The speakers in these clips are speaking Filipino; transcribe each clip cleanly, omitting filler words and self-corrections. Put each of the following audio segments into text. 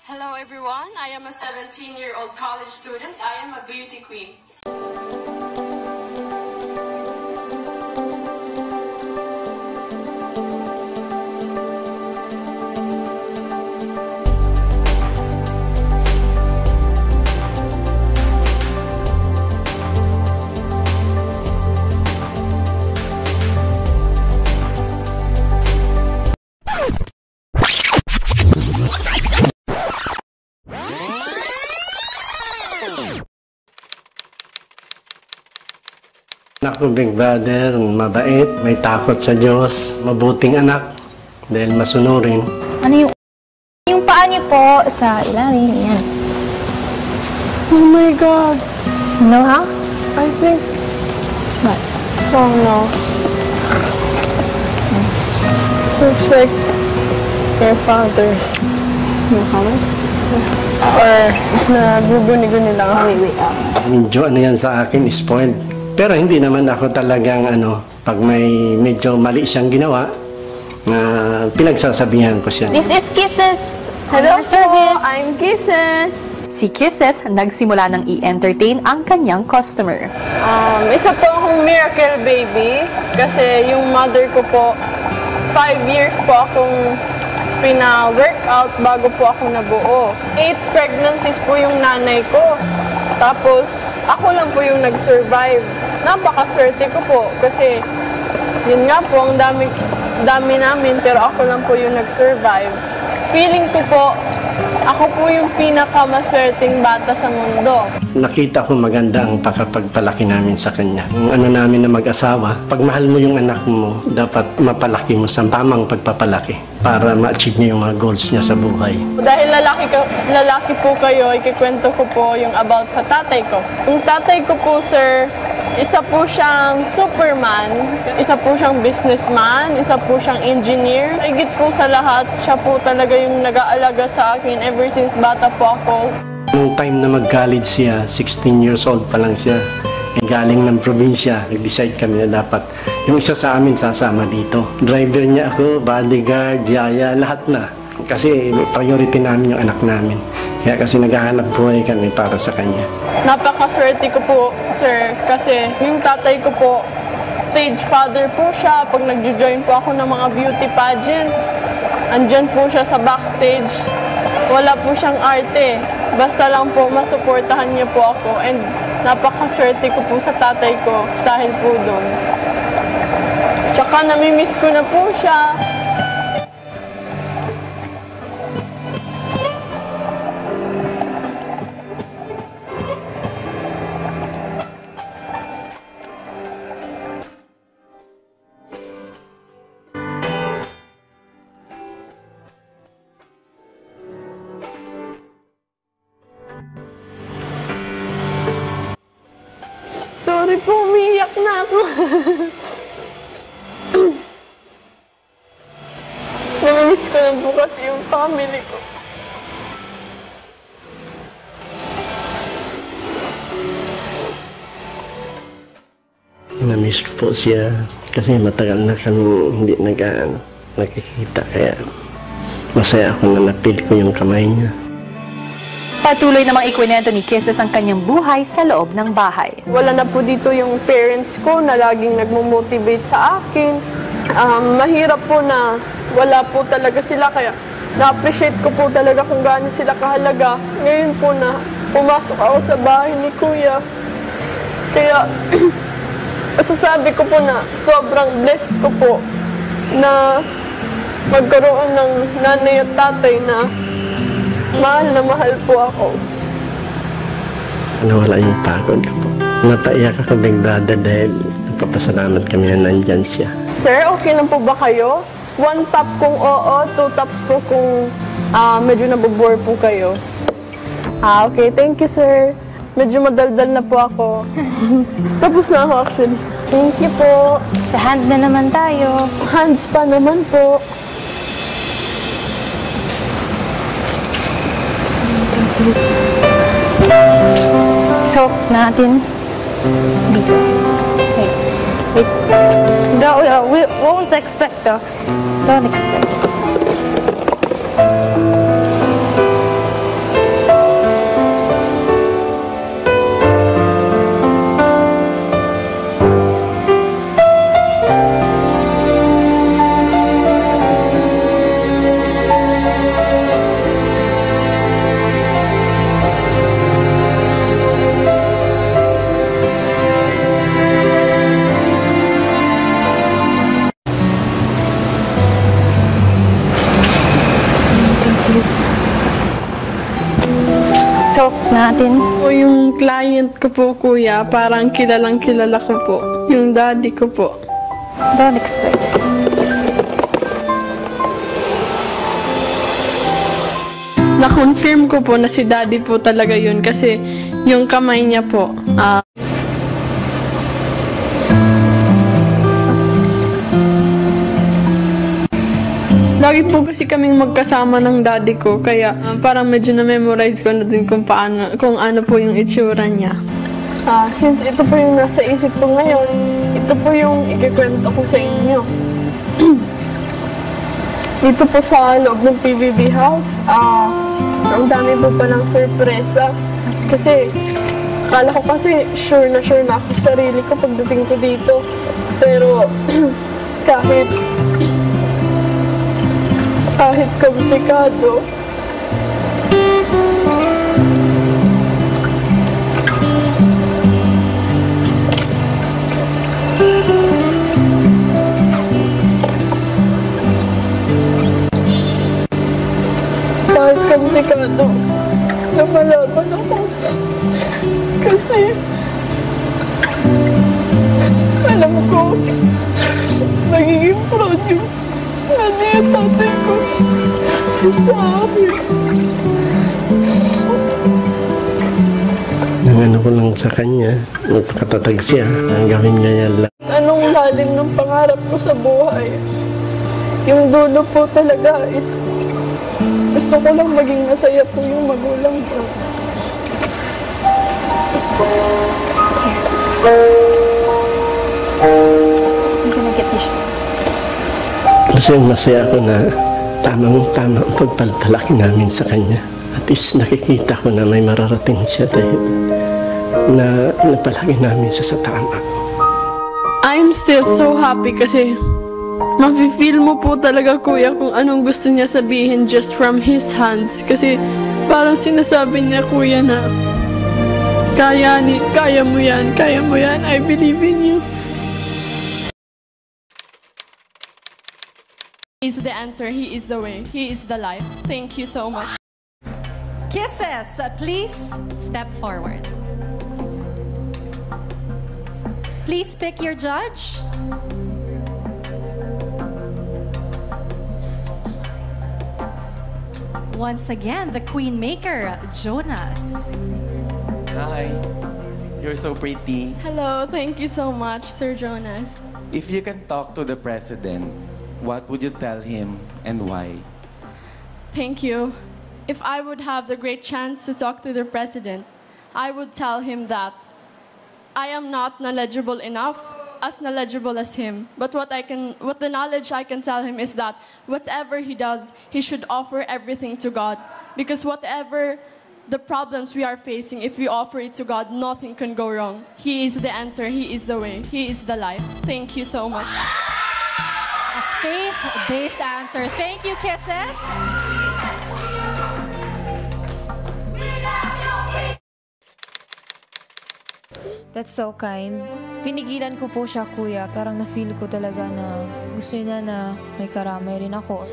Hello everyone, I am a 17-year-old college student. I am a beauty queen. Anak ko, big brother, mabait, may takot sa Diyos, mabuting anak, dahil masunurin. Ano yung paa niyo po sa ilalim? Yan. Oh my God! No, ha? I think... What? Oh no. Looks like your father's Muhammad? Or naguguni-guni lang ako. Wait. Medyo ano yan sa akin, spoiled. Pero hindi naman ako talagang pag may medyo mali siyang ginawa, pinagsasabihan ko siya. This is Kisses. Hello po, service. I'm Kisses. Si Kisses nagsimula ng i-entertain ang kanyang customer. Isa po akong miracle baby kasi yung mother ko po, 5 years po akong pina-workout bago po ako nabuo. 8 pregnancies po yung nanay ko. Tapos, ako lang po yung nag-survive. Napakaswerte ko po kasi yun nga po, ang dami namin pero ako lang po yung nag-survive. Feeling ko po, ako po yung pinakamaswerteng bata sa mundo. Nakita ko maganda ang pagpalaki namin sa kanya. Yung namin na mag-asawa, pag mahal mo yung anak mo, dapat mapalaki mo sa tamang pagpapalaki para ma-achieve niya yung mga goals niya sa buhay. Dahil lalaki po kayo, ikikwento ko po yung about sa tatay ko. Yung tatay ko po, sir, isa po siyang superman, isa po siyang businessman, isa po siyang engineer. Higit po sa lahat, siya po talaga yung nag-aalaga sa akin ever since bata po ako. Nung time na mag-college siya, 16 years old pa lang siya, galing ng probinsya, nag-decide kami na dapat yung isa sa amin sasama dito. Driver niya ako, bodyguard, yaya, lahat na. Kasi priority namin yung anak namin. Kaya kasi naghahanap buhay kami para sa kanya. Napakaswerte ko po, sir, kasi yung tatay ko po, stage father po siya. Pag nag-join po ako ng mga beauty pageants, andyan po siya sa backstage. Wala po siyang arte. Basta lang po masuportahan niya po ako. And napakaswerte ko po sa tatay ko dahil po doon. Tsaka namimiss ko na po siya. Sorry po, umiiyak na ako. Namimiss ko na po kasi yung family ko. Namiss ko po siya kasi matagal na kami hindi nakikita kaya masaya ako na napil ko yung kamay niya. Patuloy namang ikwento ni Kisses ang kanyang buhay sa loob ng bahay. Wala na po dito yung parents ko na laging nagmo-motivate sa akin. Mahirap po na wala po talaga sila kaya na-appreciate ko po talaga kung gaano sila kahalaga. Ngayon po na pumasok ako sa bahay ni Kuya. Kaya masasabi ko po na sobrang blessed ko po na magkaroon ng nanay at tatay na mahal po ako. Nawala yung pagod ko po. Napaiyak ako, big brother, dahil nagpapasalamat kami na nandyan siya. Sir, okay lang po ba kayo? 1 tap kung oo, 2 taps po kung medyo nabobore po kayo. Okay. Thank you, sir. Medyo madaldal na po ako. Tapos na ako, actually. Thank you po. Sa hand na naman tayo. Hands pa naman po. Soap natin. Dito. Wait. No, we won't expect though. Don't expect. talk natin. O yung client ko po, kuya, parang kilalang kilala ko po. Yung daddy ko po. Don't expect. Na-confirm ko po na si daddy po talaga yun kasi yung kamay niya po, lagi po kasi kaming magkasama ng daddy ko, kaya parang medyo na-memorize ko na din kung ano po yung itsura niya. Since ito po yung nasa isip ko ngayon, ito po yung ikikwento ko sa inyo. Dito po sa loob ng PBB house, ang dami po palang sorpresa. Kasi, akala ko kasi sure na ako sa sarili ko pagdating ko dito. Pero, kahit komplikado, napalaban ako. Kasi, alam ko, magiging proud yung nanay at tatay ko sa akin. Ang ano ko lang sa kanya, katatag siya, ang gawin niya yan lang. Anong lalim ng pangarap ko sa buhay? Yung dulo po talaga is gusto ko lang maging masaya po yung magulang ko. Kasi masaya ako na tamang-tama ang pagpalaki namin sa kanya. At least nakikita ko na may mararating siya dahil na napalaki namin siya sa tama. I'm still so happy kasi mafe-feel mo po talaga, kuya, kung anong gusto niya sabihin just from his hands. Kasi parang sinasabi niya, kuya, na kaya mo yan, I believe in you. He is the answer, he is the way, he is the life. Thank you so much. Kisses, please step forward. Please pick your judge. Once again, the Queen Maker, Jonas. Hi, you're so pretty. Hello, thank you so much, Sir Jonas. If you can talk to the president, what would you tell him and why? Thank you. If I would have the great chance to talk to the president, I would tell him that I am not knowledgeable enough, as knowledgeable as him. But what the knowledge I can tell him is that whatever he does, he should offer everything to God. Because whatever the problems we are facing, if we offer it to God, nothing can go wrong. He is the answer, he is the way, he is the life. Thank you so much. A faith-based answer. Thank you, Kisses. That's so kind. Pinigilan ko po siya, kuya. Parang na-feel ko talaga na gusto niya na may karamay rin ako.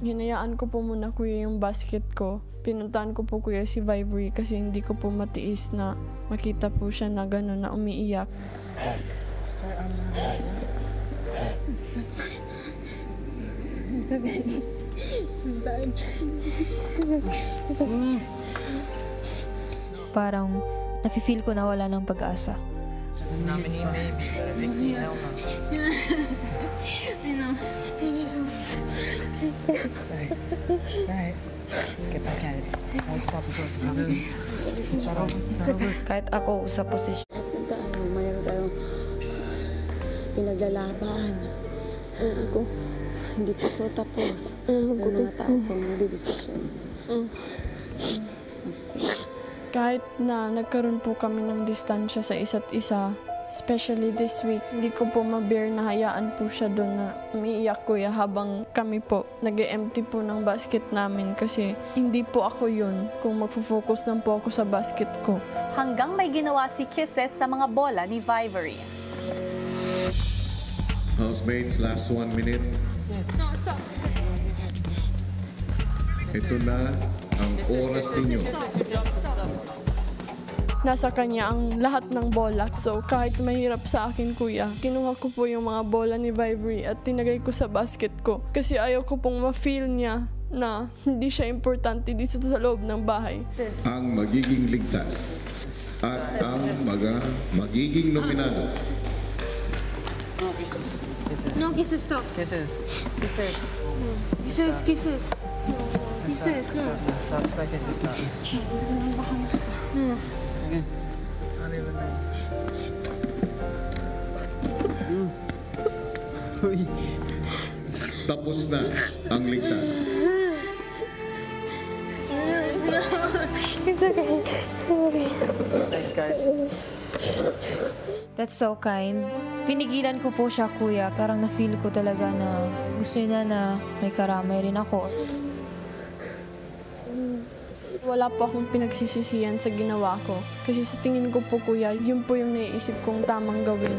Hinayaan ko po muna, kuya, yung basket ko. Pinuntahan ko po, kuya, si Vibery kasi hindi ko po matiis na makita po siya na gano'n na umiiyak. Parang nafe-feel ko na wala ng pag-asa. namin ni baby, pero big deal na. I know. Sorry. Sorry. Let's get back at it. I'll stop before it's not over. It's not over. It's not over. Kahit ako sa posisyon. Mayroon tayong pinaglalaban. Ko, hindi pa ito tapos. May mga tao pang magdidesisyon. Kahit na nagkaroon po kami ng distansya sa isa't isa, especially this week, hindi ko po ma-bear na hayaan po siya doon na umiiyak, kuya, habang kami po nag-empty po ng basket namin kasi hindi po ako yun kung magpo-focus lang po ako sa basket ko. Hanggang may ginawa si Kisses sa mga bola ni Vibery. Housemates, last 1 minute. Ito na ang oras ninyo. Nasa kanya ang lahat ng bola. So kahit mahirap sa akin, kuya, kinuha ko po yung mga bola ni Vibery at tinagay ko sa basket ko. Kasi ayaw ko pong ma-feel niya na hindi siya importante dito sa loob ng bahay. Ang magiging ligtas at ang magiging nominado. No kisses, stop. Kisses. Kisses. Kisses, kisses. Kisses, no. Stop, stop, kisses na. Sige. Ano yun na? Uy. Tapos na ang ligtas. It's okay. Okay. Thanks, guys. That's so kind. Pinigilan ko po siya, kuya. Parang na-feel ko talaga na gusto niya na may karamay rin ako. Wala po akong pinagsisisihan sa ginawa ko. Kasi sa tingin ko po, kuya, yun po yung naiisip kong tamang gawin.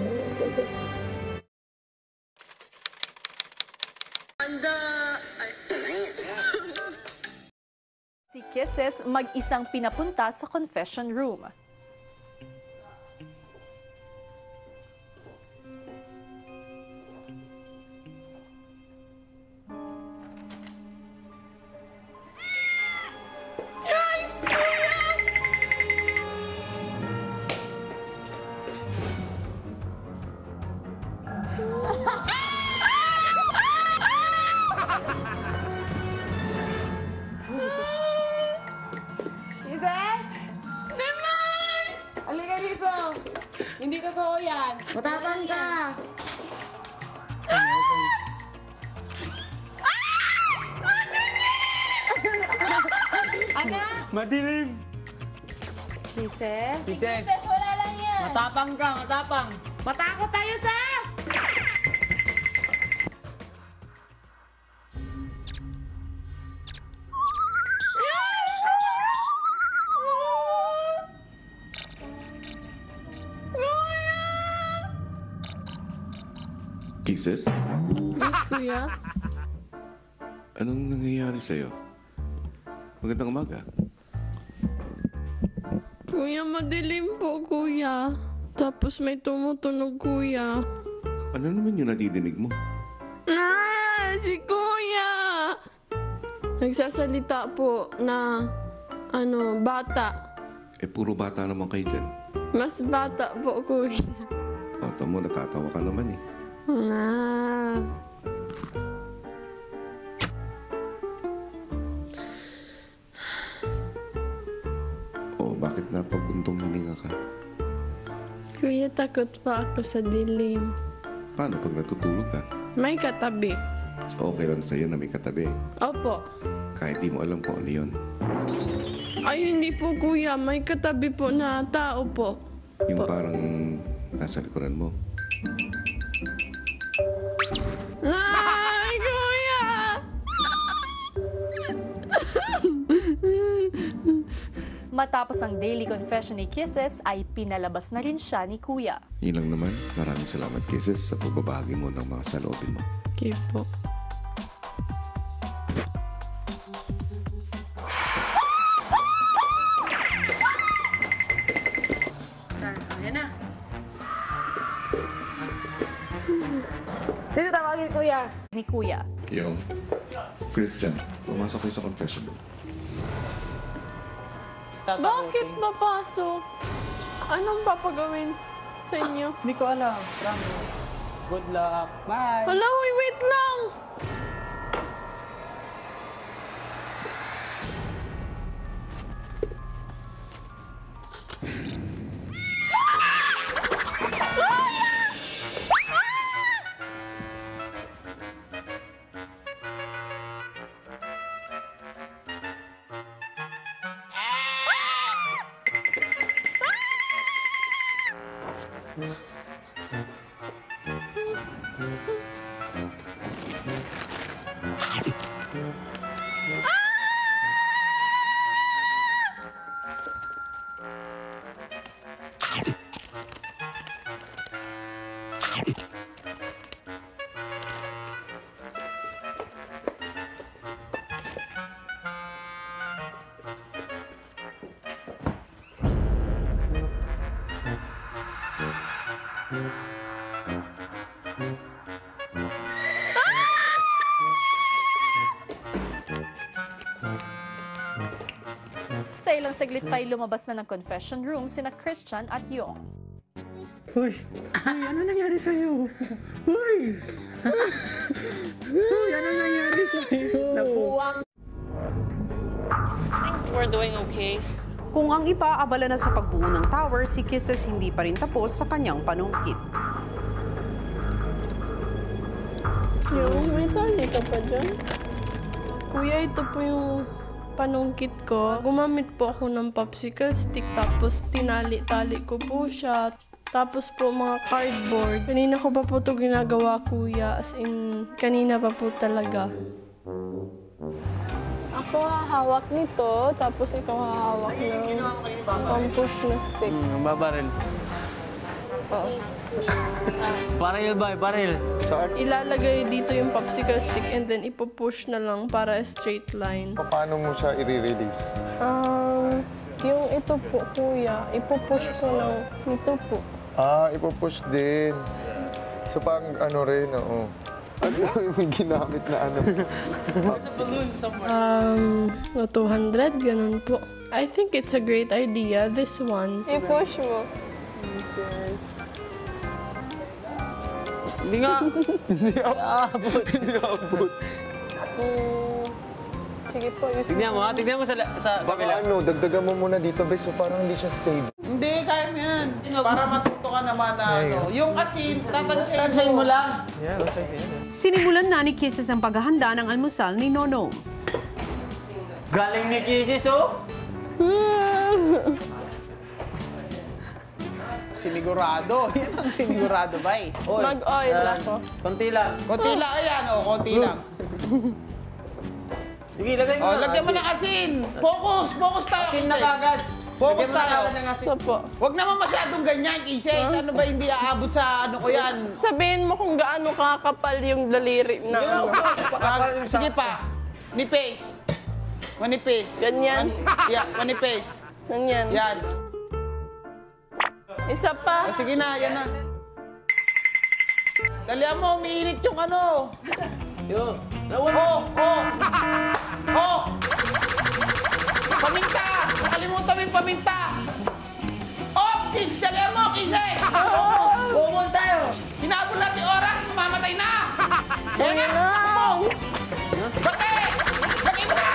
Si Kisses mag-isang pinapunta sa confession room. Halika dito! Hindi totoo yan! Matapang ka! Anak! Madilim! Kisses? Kisses! Wala lang yan! Matapang ka, matapang! Matakot tayo sa... Kisses? Yes, kuya? Anong nangyayari sa'yo? Magandang umaga. Kuya, madilim po, kuya. Tapos may tumutunog, kuya. Ano naman yung nadidinig mo? Si kuya! Nagsasalita po na, bata. Puro bata naman kayo dyan. Mas bata po, kuya. Tamo, natatawa ka naman eh. Bakit napabuntong hininga ka? Kuya, takot pa ako sa dilim. Paano pag natutulog ka? May katabi. So okay lang sa'yo na may katabi. Opo. Kahit di mo alam kung ano yun. Ay, hindi po, kuya. May katabi po na tao po. Yung parang nasa likuran mo. Ay, kuya! Matapos ang daily confession ni Kisses, ay pinalabas na rin siya ni Kuya. Yun lang naman. Maraming salamat, Kisses, sa pagbabahagi mo ng mga saloobin mo. Okay po. Ayan na. Sino tawagin, kuya? Ni Kuya. Yo, Christian, pumasok kayo sa confession room. Bakit papasok? Anong papagawin sa inyo? Hindi ko alam. Promise. Good luck. Bye! Hala, wait lang! Sa ilang saglit pa ay lumabas na ng confession room sina Christian at Yong. Hoy! Hoy, ano nangyari sa'yo? Hoy! Hoy, ano nangyari sa'yo? Nabuwang. We're doing okay. Kung ang iba abala na sa pagbuo ng tower, si Kisses hindi pa rin tapos sa kanyang panungkit. Yung, may tali ka pa dyan? Kuya, ito po yung panungkit ko. Gumamit po ako ng popsicle stick tapos tinali-tali ko po siya. Tapos po mga cardboard. Kanina ko pa po ito ginagawa, kuya. As in, kanina pa po talaga. Ako hahawak nito, tapos ikaw hahawak ng pang-push na stick. Babaril. Baril ba? Baril. Ilalagay dito yung popsicle stick and then ipupush na lang para straight line. Paano mo siya i-release? Yung ito po, kuya, ipupush po ng ito po. Ipupush din. So parang ano rin, oo. Ano yung ginamit na ano? No, 200, ganun po. I think it's a great idea, this one. I-push mo. Jesus. Hindi nga. Hindi abot. Hindi abot. Sige po, Yusuf. Tignan mo sa Baka kabila. ano, dagdagan mo muna dito, Bes, so parang hindi siya stable. Hindi, kaya mo yan. Para matuto ka naman na ano. Yung asin, tatansyahin mo lang. Sinimulan na ni Kisses ang paghahanda ng almusal ni Nonong. Galing ni Kisses, oh. Sinigurado. Yan ang sinigurado ba eh. Mag-oil ako. Konti lang. Konti lang, ayan. O, konti lang. Sige, lagay mo. Lagyan mo ng asin. Focus. Focus tayo, Asin na Kisses. kagad. Focus tayo. Ito po. Huwag naman masyadong ganyan, Kisses. Ano ba hindi aabot sa ano ko yan? Sabihin mo kung gaano kakapal yung daliri na ano. Sige pa. Nipis. Manipis. Ganyan. Manipis. Ganyan. Yan. Isa pa. Sige na, yan na. Dalihan mo, umiinit yung ano. Yo. Paminta! Nakalimutan mo yung paminta! Kiss! Dalihan mo, Kisses! Bumol tayo. Hinabol natin oras, mamamatay na! Yan na! Bate! Lagay mo na!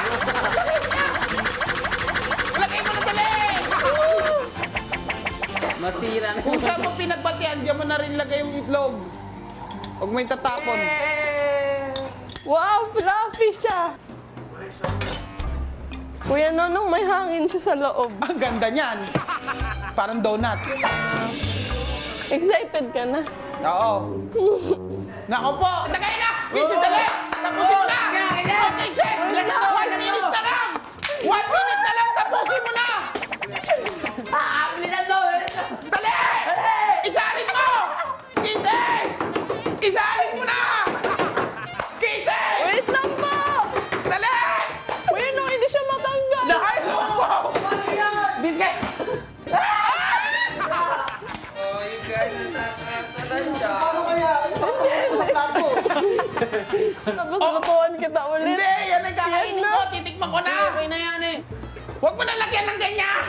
Lagay mo na, dali! Masira na. Kung saan mo pinagbatian, diyan mo na rin lagay yung itlog. Huwag mo yung tatapon. Wow, fluffy siya. Kuya Nonong, may hangin siya sa loob. Ang ganda niyan. Parang donut. Excited ka na? Oo. Nako po! Tagay na! Vincent, dali! Tapusin mo na! Okay, Chef! 1 minute na lang! 1 minute na lang! Tapusin mo na! Bilisan mo! Dali! Isalin mo! Kisses! Isalin mo na! Kisses! Wait lang po! Dali! Kuya Nonong, hindi siya matanggal. Dahil mo! Biscuit! Tapos lutuan kita ulit. Hindi! Yan ang kakainin ko! Titikman ko na! Okay na yan eh. Huwag mo na lagyan ng ganyan!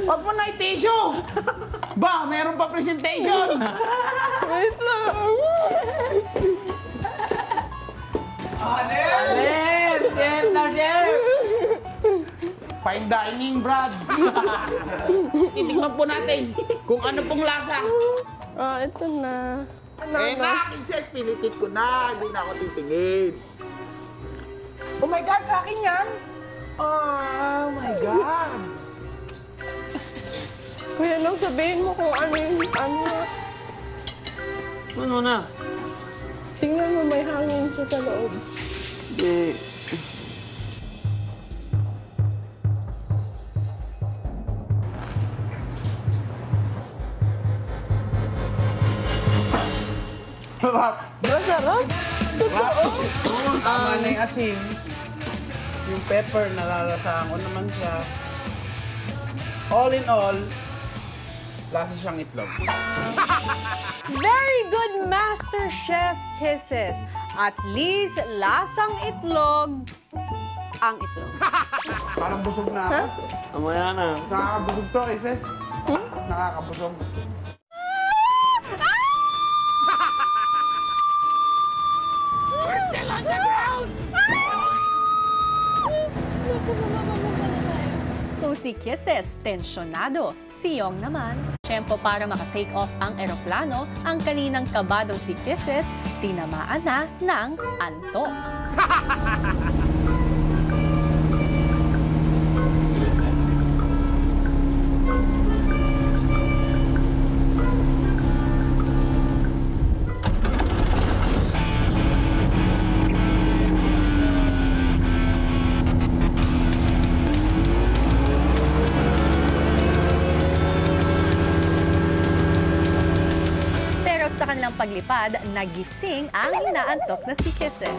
Huwag mo na i-tissue! Ba, meron pa presentation! Wait lang. Chef na chef! Fine dining, Brad. Titikman po natin kung ano pong lasa. Ito na. Kisses, pinitit ko na. Hindi na ako titingin. Oh my God, sa akin yan? Oh my God. Kuya Nonong, sabihin mo kung ano yung Ano na? Tingnan mo, may hangin siya sa loob. Hindi. Sarap. Masarap? Totoo? Tama na yung asin. Yung pepper, nalalasahan ko naman siya. All in all, Lasa siyang itlog. Very good Master Chef Kisses. At least lasang itlog ang itlog. Parang busog na ako. Mamaya na. Nakakabusog to, Kisses. Nakakabusog. We're still on the ground! Kung si Kisses tensyonado, si Yong naman. Tiyempo para maka-take off ang eroplano, ang kaninang kabadong si Kisses, tinamaan na ng antok. Sa kanilang paglipad, nagising ang inaantok na si Kisses.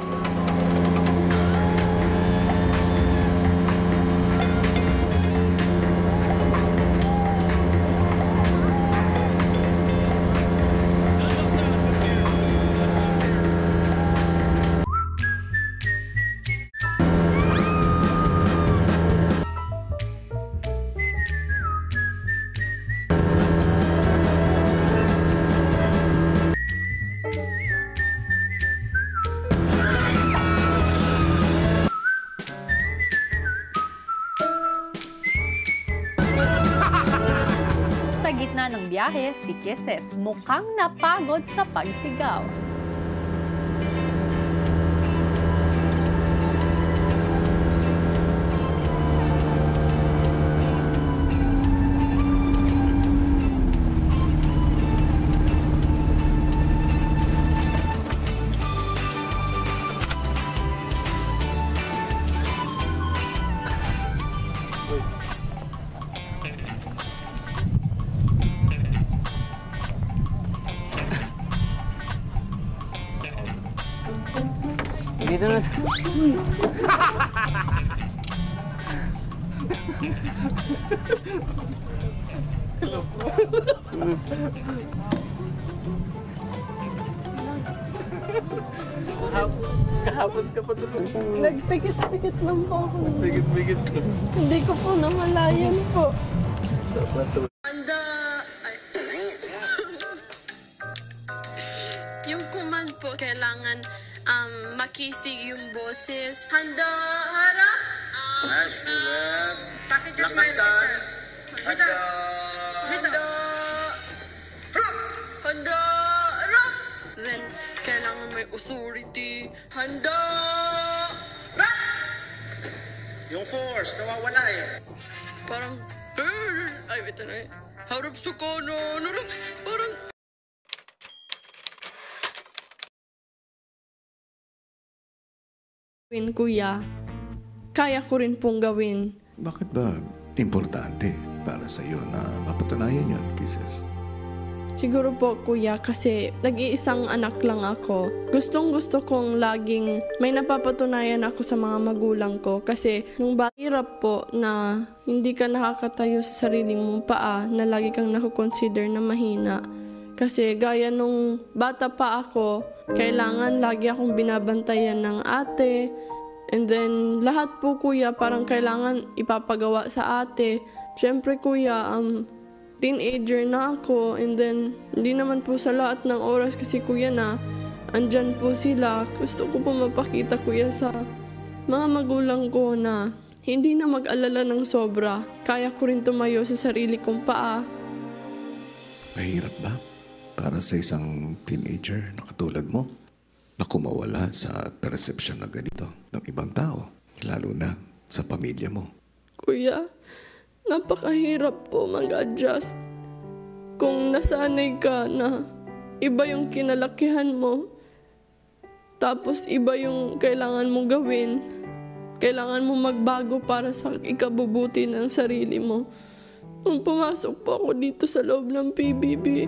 Sa gitna ng biyahe, si Kisses mukhang napagod sa pagsigaw. Dito na. Kahapon ka pa tulog. Nagpikit-pikit lang po ako. Bigit-bigit ka. Hindi ko po namalayan po. Yung command po, kailangan makisig yung boses. Handa, harap! Lakasan! Handa! Handa, harap! Then, kailangan may authority. Handa, harap! Yung force, nawawala eh. Parang, ay, ito na eh. Harap sa kanan, harap! Parang, kuya, kaya ko rin pong gawin. Bakit ba importante para sa iyo na mapatunayan yun, Kisses? Siguro po, kuya, kasi nag-iisang anak lang ako. Gustong-gusto kong laging may napapatunayan ako sa mga magulang ko. Kasi nung hirap po na hindi ka nakakatayo sa sarili mong paa, na lagi kang nakukonsider na mahina. Kasi gaya nung bata pa ako, kailangan lagi akong binabantayan ng ate. And then, lahat po, kuya, parang kailangan ipapagawa sa ate. Siyempre, kuya, teenager na ako. And then, hindi naman po sa lahat ng oras kasi, kuya, na andyan po sila. Gusto ko po mapakita, kuya, sa mga magulang ko na hindi na mag-alala ng sobra. Kaya ko rin tumayo sa sarili kong paa. Mahirap ba para sa isang teenager na katulad mo na kumawala sa perception na ganito ng ibang tao, lalo na sa pamilya mo? Kuya, napakahirap po mag-adjust kung nasanay ka na iba yung kinalakihan mo, tapos iba yung kailangan mo gawin. Kailangan mo magbago para sa ikabubuti ng sarili mo. Nung pumasok po ako dito sa loob ng PBB,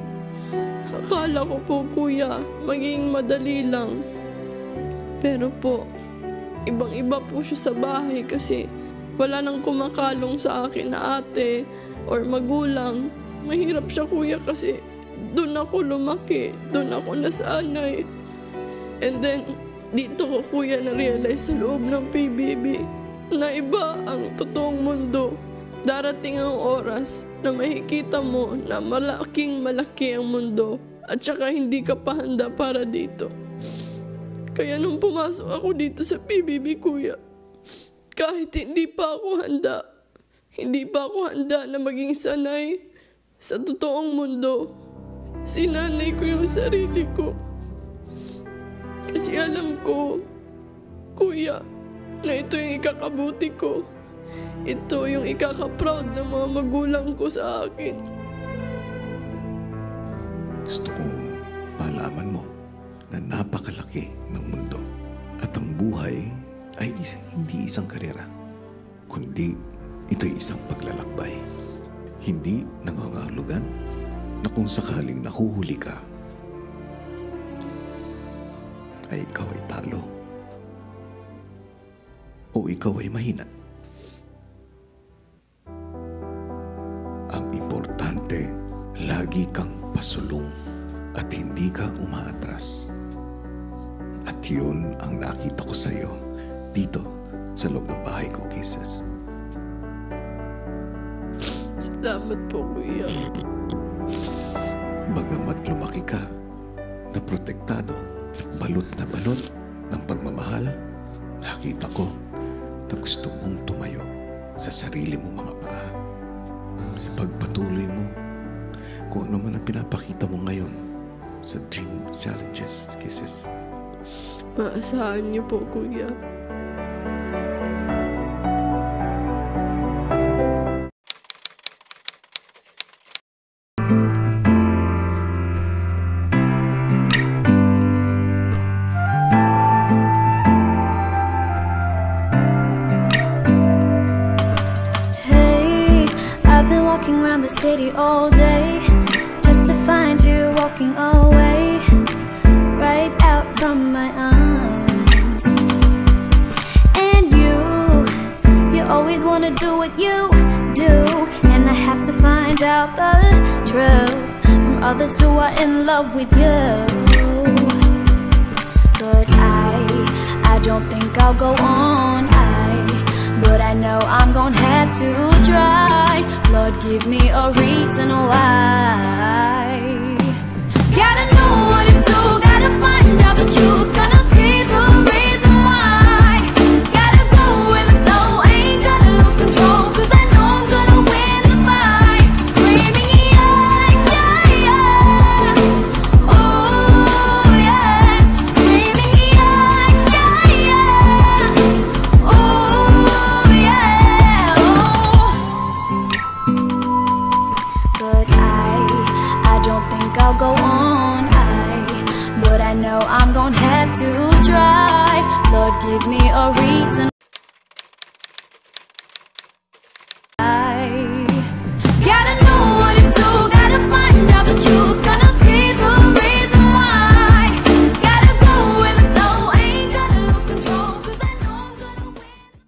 akala ko po, kuya, magiging madali lang. Pero po, ibang-iba po siya sa bahay kasi wala nang kumakalong sa akin na ate or magulang. Mahirap siya, kuya, kasi doon ako lumaki, doon ako nasanay. And then, dito ko, kuya, na-realize sa loob ng PBB na iba ang totoong mundo. Darating ang oras na makikita mo na malaki ang mundo at saka hindi ka pa handa para dito. Kaya nung pumasok ako dito sa PBB, kuya, kahit hindi pa ako handa na maging sanay sa totoong mundo, sinanay ko yung sarili ko. Kasi alam ko, kuya, na ito yung ikakabuti ko. Ito yung ikaka-proud ng mga magulang ko sa akin. Gusto kong palaman mo na napakalaki ng mundo at ang buhay ay hindi isang karera, kundi ito'y isang paglalakbay. Hindi nangangahulugan na kung sakaling nahuhuli ka, ay ikaw ay talo o ikaw ay mahina. Ang importante, lagi kang pasulong at hindi ka umaatras. At yun ang nakita ko sa iyo dito sa loob ng bahay ko, Kisses. Salamat po, kuya. Bagamat lumaki ka na protektado, balot ng pagmamahal, nakita ko na gusto mong tumayo sa sarili mo mga paa. Pagpatuloy mo kung ano man ang pinapakita mo ngayon sa Dream Challenges, Kisses. Maasahan niyo po, kuya. Hey, I've been walking around the city all day just to find you walking away right out from my arms. And you always wanna do what you do, and I have to find out the truth from others who are in love with you. But I don't think I'll go on, but I know I'm gonna have to try. Lord, give me a reason why. Gotta know what to do, gotta find out the truth, gonna see the reason why. Gotta go with the flow, ain't gonna lose control, 'cause I know I'm gonna win the fight. Screaming yeah, yeah, yeah. Oh yeah. Screaming yeah, yeah, yeah. Oh yeah. But I don't think I'll go on, but I know I'm gonna have to try. Lord, give me a reason.